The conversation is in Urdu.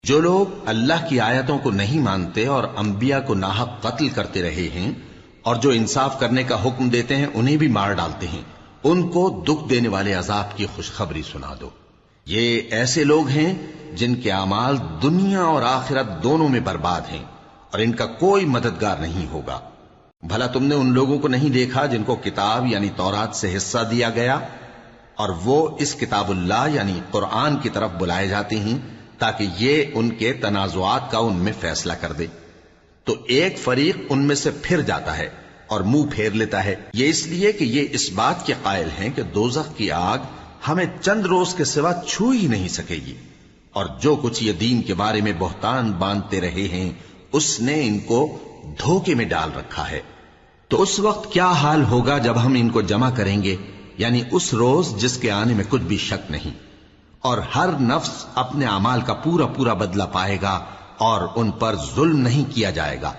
جو لوگ اللہ کی آیتوں کو نہیں مانتے اور انبیاء کو ناحق قتل کرتے رہے ہیں اور جو انصاف کرنے کا حکم دیتے ہیں انہیں بھی مار ڈالتے ہیں، ان کو دکھ دینے والے عذاب کی خوشخبری سنا دو۔ یہ ایسے لوگ ہیں جن کے اعمال دنیا اور آخرت دونوں میں برباد ہیں اور ان کا کوئی مددگار نہیں ہوگا۔ بھلا تم نے ان لوگوں کو نہیں دیکھا جن کو کتاب یعنی تورات سے حصہ دیا گیا اور وہ اس کتاب اللہ یعنی قرآن کی طرف بلائے جاتے ہیں تاکہ یہ ان کے تنازعات کا ان میں فیصلہ کر دے، تو ایک فریق ان میں سے پھر جاتا ہے اور منہ پھیر لیتا ہے، یہ اس لیے کہ یہ اس بات کے قائل ہیں کہ دوزخ کی آگ ہمیں چند روز کے سوا چھو ہی نہیں سکے گی، اور جو کچھ یہ دین کے بارے میں بہتان باندھتے رہے ہیں اس نے ان کو دھوکے میں ڈال رکھا ہے۔ تو اس وقت کیا حال ہوگا جب ہم ان کو جمع کریں گے، یعنی اس روز جس کے آنے میں کچھ بھی شک نہیں، اور ہر نفس اپنے اعمال کا پورا پورا بدلہ پائے گا اور ان پر ظلم نہیں کیا جائے گا۔